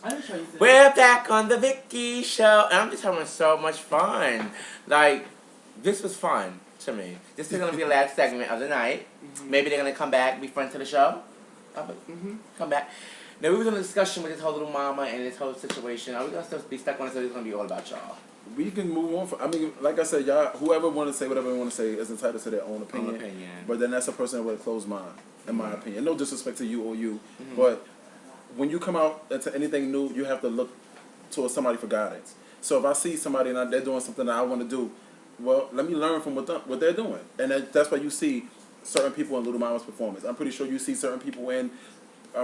I didn't show you. We're back on the Vicky show, and I'm just having so much fun. Like, this was fun to me. This is gonna be the last segment of the night. Maybe they're gonna come back, be friends to the show. Come back. Now we was in a discussion with this whole little mama and this whole situation. Are we gonna still be stuck on it? So it's gonna be all about y'all. We can move on. I mean, like I said, y'all, whoever want to say whatever they want to say is entitled to their own opinion. But then that's a person with a closed mind, in my opinion. No disrespect to you or you, but when you come out into anything new, you have to look towards somebody for guidance. So if I see somebody and they're doing something that I want to do, well, let me learn from what they're doing. And that's why you see certain people in Little Mama's performance. I'm pretty sure you see certain people in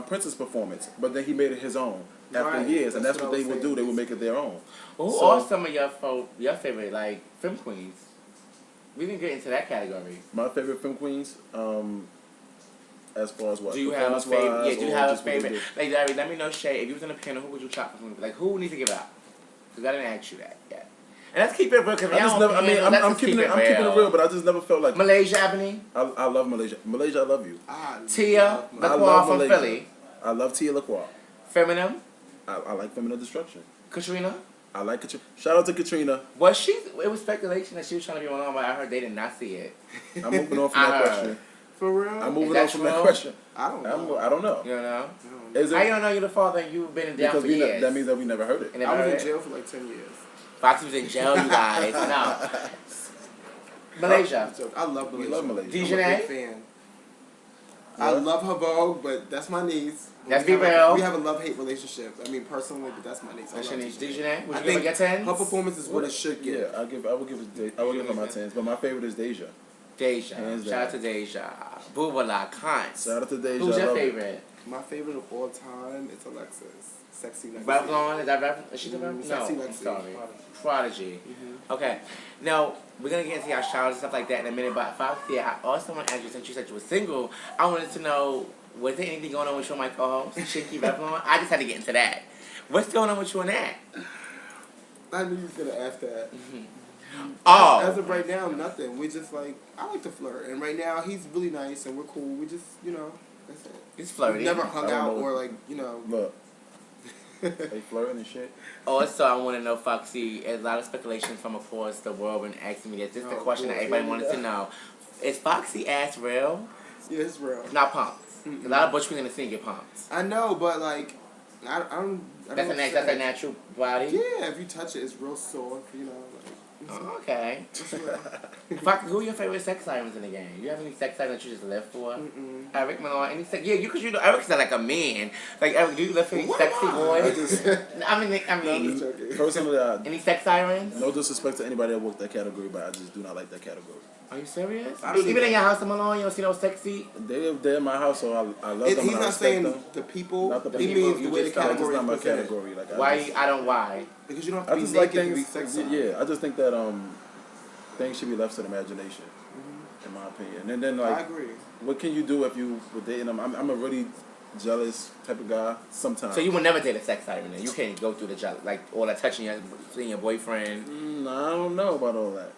Prince's performance, but then he made it his own after years, and that's what they would do. They would make it their own. Who are some of your favorite, like, film queens? We didn't get into that category. My favorite film queens, as far as what? Do you have a favorite? Yeah, do you have a favorite? Like, Larry, let me know, Shay, if you was in a panel, who would you chop for? Like, who needs to give it up? Because I didn't ask you that yet. And let's keep it real, because I'm keeping it real, but I just never felt like Malaysia, Ebony. I love Malaysia. Malaysia, I love you. Tia LaCroix from Malaysia. Philly. I love Tia LaCroix. Feminine. I like Feminine Destruction. Katrina. I like Katrina. Shout out to Katrina. Was she? It was speculation that she was trying to be on, but I heard they did not see it. I'm moving on from that question. For real? I'm moving on from that question. I don't know. I don't know. You don't know? Is it, how you don't know you're the father and you've been in jail for years? That means that we never heard it. I was in jail for like 10 years. Foxy was in jail, you guys. No. Malaysia. I love Malaysia. We love Malaysia. Dejanay? I'm a big fan. I love her Vogue, but that's my niece. Let's be real. We have a love-hate relationship. I mean, personally, but that's my niece. That's your niece. Dejanay? Would I you give her your 10s? Her performance is what it should get. Yeah, I would give her my 10s, but my favorite is Deja. Deja. Shout out to Deja. Boobala, Kant. Shout out to Deja. Who's your favorite? My favorite of all time is Alexis. Sexy Lexi. Revlon? Is that Revlon? Is she the Revlon? Sexy No, Lexi. I'm sorry. Prodigy. Okay. Now, we're going to get into our showers and stuff like that in a minute, but Foxy, I also want to ask you, since you said you were single, I wanted to know, was there anything going on with you and my co-host, Shinky Revlon? I just had to get into that. What's going on with you and that? I knew you was going to ask that. Oh. As of right now, nothing. We just like, I like to flirt. And right now, he's really nice and we're cool. We just, that's it. He's flirty. We never hung out or like, Look. They flirting and shit. Also, I want to know, Foxy, there's a lot of speculation from across the world and asking me this. This is the question that everybody wanted to know. Is Foxy ass real? Yeah, it's real. It's not pumps. A lot of butch queens in the scene get pumps. I know, but like, I don't. That's a natural body? Yeah, if you touch it, it's real soft, like. Oh, okay. Foxy, who are your favorite sex sirens in the game? You have any sex sirens that you just live for? Eric Milan, any sex? Yeah, because Eric's not like a man. Like, Eric, do you live for any sexy boys? I mean, personally, any sex sirens? No disrespect to anybody that worked that category, but I just do not like that category. Are you serious? Even in your house in Milan, you don't see no sexy? They're in my house, so I love them. He's not saying the people. Not the people. He means the way the category is not my presented. category. Like, Why? Because you don't have to I be just naked like to be things. sexy. Yeah, I just think that things should be left to the imagination, in my opinion. And then I agree. What can you do if you were dating them? I'm a really jealous type of guy sometimes. So you would never date a sex siren then? You can't go through the jealous, like all that touching seeing your boyfriend? I don't know about all that.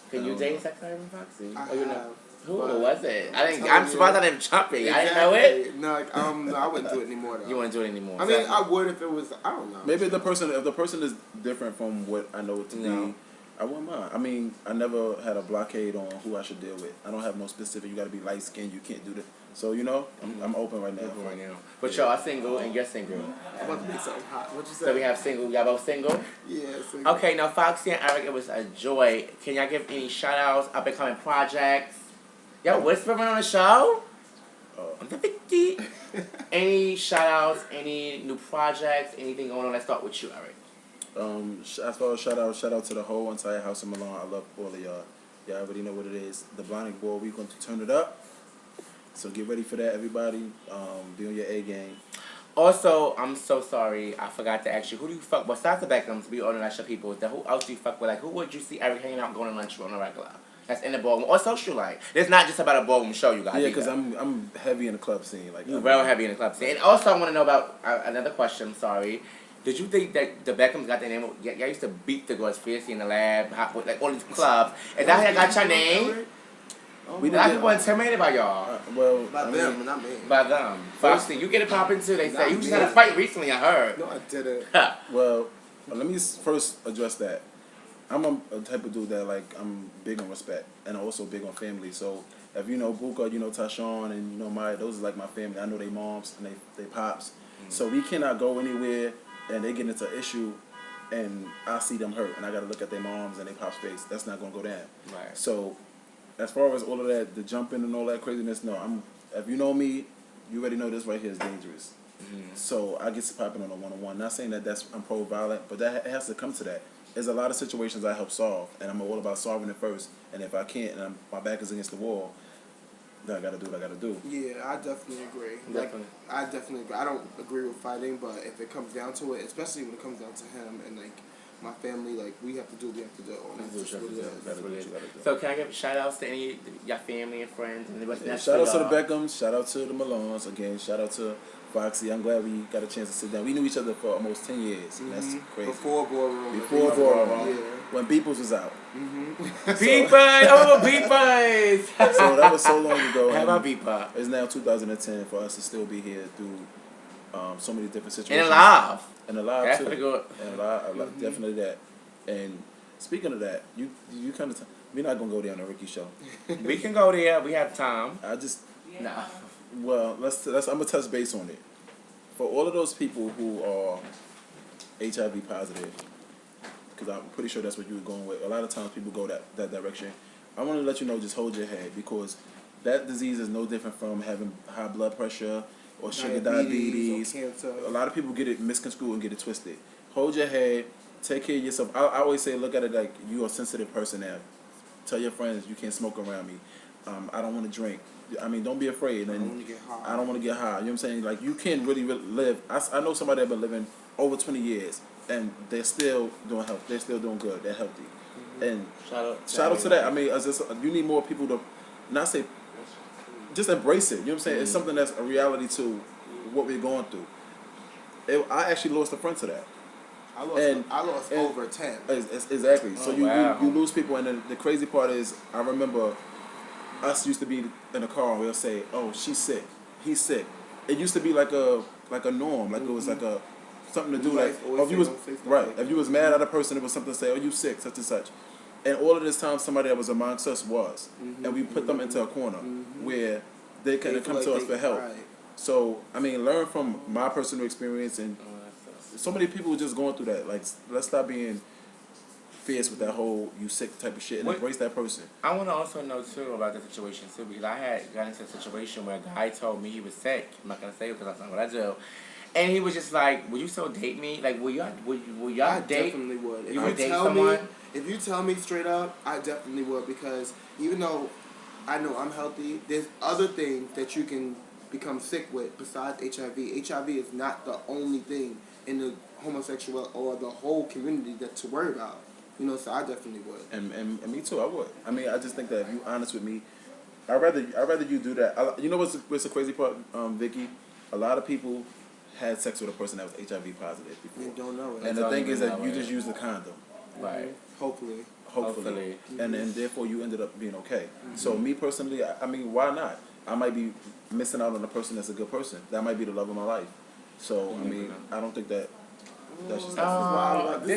Can you date a sex siren, Foxy? I have. Who was it? I'm surprised I didn't jump it. I didn't know it. No, I wouldn't do it anymore though. You wouldn't do it anymore. I mean, I would if it was. I don't know. Maybe if the person is different from what I know it to be, I wouldn't mind. I mean, I never had a blockade on who I should deal with. I don't have no specific. You got to be light skinned. You can't do that. So I'm open right now. But y'all are single and you're single. I want to make something hot. What you say? So we have single. Y'all both single? Yeah, single. Okay, now Foxy and Eric, it was a joy. Can y'all give any shout outs, up and coming projects? Yo, whispering on the show? Any shout outs, any new projects, anything going on? Let's start with you, Eric. As far as shout out to the whole entire house of Milan. I love all of y'all. Y'all already know what it is. The Blinding Ball, we're going to turn it up. So get ready for that, everybody. Be on your A game. Also, I'm so sorry, I forgot to ask you, who do you fuck, besides the Beckhams, we all know that's your people, who else do you fuck with? Like, who would you see Eric hanging out and going to lunch with on a regular? That's in the ballroom or social life. It's not just about a ballroom show, you guys. Yeah, because I'm heavy in the club scene. Like, you're real heavy in the club scene. And also, I want to know about another question. I'm sorry. Did you think that the Beckhams got their name? Y'all used to beat the girls fiercely in the lab, like all these clubs. Is that how y'all got your name? We A lot of people are intimidated by y'all. Well, By them, not me. By them. Foxy, you get it popping too, they say. You just had a fight recently, I heard. No, I didn't. Well, let me first address that. I'm a type of dude that, like, I'm big on respect and also big on family. So if you know Buka, you know Tashawn, and you know Maya, those are like my family. I know they moms and they pops. Mm-hmm. So we cannot go anywhere and they get into an issue and I see them hurt and I got to look at their moms and their pops' face. That's not going to go down. Right. So as far as all of that, the jumping and all that craziness, no. If you know me, you already know this right here is dangerous. Mm-hmm. So I get to popping on a one-on-one. Not saying that I'm pro-violent, but that it has to come to that. There's a lot of situations I help solve, and I'm all about solving it first. And if I can't, and my back is against the wall, then I got to do what I got to do. Yeah, I definitely agree. Definitely. I definitely agree. I don't agree with fighting, but if it comes down to it, especially when it comes down to him and, like, my family, like, we have to do what we have to do. And that's just what it is. So can I give shout-outs to any of your family and friends? And shout out to the Beckhams. Shout out to the Milans. Again, shout out to Foxy. I'm glad we got a chance to sit down. We knew each other for almost 10 years. Mm-hmm. That's crazy. Before Boardroom. Before Boardroom. Yeah. When Beepers was out. Mm-hmm. Beepers! Oh, Beepers! So that was so long ago. How about Beeper? It's now 2010 for us to still be here through so many different situations. And alive. And alive, that's too. Pretty good. And alive, mm-hmm. Definitely that. And speaking of that, you kind of... We're not going to go there on the Ricky show. We can go there. We have time. Nah. Well, let's. I'm gonna touch base on it. For all of those people who are HIV positive, because I'm pretty sure that's what you were going with. A lot of times people go that direction. I want to let you know, just hold your head, because that disease is no different from having high blood pressure or sugar diabetes. Or cancer. A lot of people get it misconstrued and get it twisted. Hold your head. Take care of yourself. I always say, look at it like you're a sensitive person now. Tell your friends you can't smoke around me. I don't want to drink. I mean, don't be afraid. And I don't want to get high. I don't want to get high. You know what I'm saying? Like, you can really live. I know somebody that's been living over 20 years, and they're still doing health. They're still doing good. They're healthy. Mm-hmm. And shout out to that. I mean, you need more people to not say, just embrace it. You know what I'm saying? Mm-hmm. It's something that's a reality to what we're going through. I actually lost a friend to that. I lost over 10. Exactly. So wow. you lose people, and the crazy part is, I remember us used to be in a car and we'll say, "Oh, she's sick, he's sick." It used to be like a norm, like, mm-hmm. It was like something to do. Like, if you was right, if you was mad at a person, it was something to say, "Oh, you sick, such and such." And all of this time, somebody that was amongst us was, mm-hmm. and we put them into a corner mm-hmm. where they can come to us for help. Right. So I mean, learn from my personal experience, and so many people just going through that. Like, let's stop being fierce with that whole "you sick" type of shit and embrace that person. I want to also know too about the situation too, because I had got into a situation where a guy told me he was sick. I'm not gonna say it because that's not what I do. And he was just like, "Will you still date me? Like, will y'all date?" Definitely would. If you tell me, if you tell me straight up, I definitely would, because even though I know I'm healthy, there's other things that you can become sick with besides HIV. HIV is not the only thing in the homosexual or the whole community that to worry about. You know, so I definitely would. And me too, I would. I mean, I just think that if you're honest with me, I'd rather you do that. You know what's the crazy part, Vicky? A lot of people had sex with a person that was HIV positive before. You don't know it. And the thing is that you just used a condom. Right. Hopefully. Mm-hmm. And therefore you ended up being okay. Mm-hmm. So me personally, I mean, why not? I might be missing out on a person that's a good person. That might be the love of my life. So, mm-hmm. I mean, I don't think that... This is why I love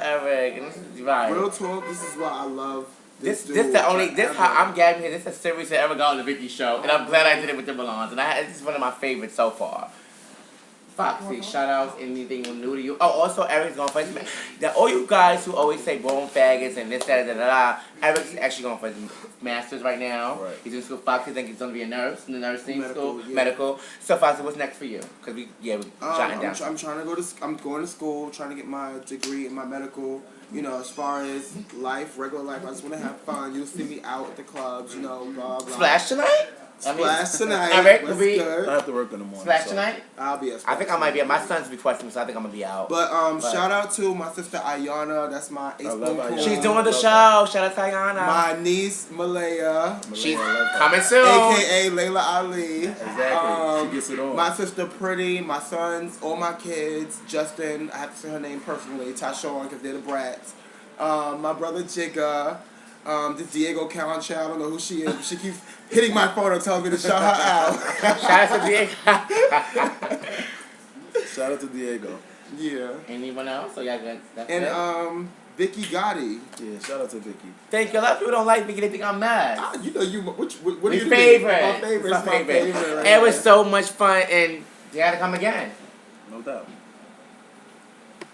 Eric. This is right. Real talk. This is why I love this how I'm gagging here. This is a series that ever got on the Vicky show, and I'm glad I did it with the Milans. And this is one of my favorites so far. Foxy, shout outs, anything new to you. Oh, also Eric's going for his all you guys who always say bone faggots and this, that, da. Eric's actually going for his master's right now. Right. He's in school. Foxy thinks he's going to be a nurse in the nursing school, medical. So Foxy, what's next for you? Because we're jotting down. I'm trying to go to. I'm going to school, trying to get my degree in my medical. You know, as far as life, regular life, I just want to have fun. You'll see me out at the clubs. You know, blah blah. Splash tonight. Splash tonight. Eric, I have to work in the morning. Splash tonight? I'll be at Splash. I think I might be at my son's requesting, so I think I'm gonna be out. But shout out to my sister Ayana. That's my ace. She's doing the show. Shout out to Ayana. My niece Malaya. She's coming soon. AKA Layla Ali. Exactly. She gets it on. My sister Pretty. My sons. All my kids. Justin. I have to say her name personally. Tashawn, because they're the brats. My brother Jigga. This Diego Calancha, I don't know who she is. She keeps hitting my phone and telling me to shout her out. Shout out to Diego. Shout out to Diego. Yeah. Anyone else? Or y'all good? That's And it? Vicky Gotti. Yeah, shout out to Vicky. Thank you. A lot of people don't like Vicky. They think I'm mad. You know you. What My do you favorite. think? My favorite. It's It's my favorite. Right It was so much fun, and they had to come again. No doubt.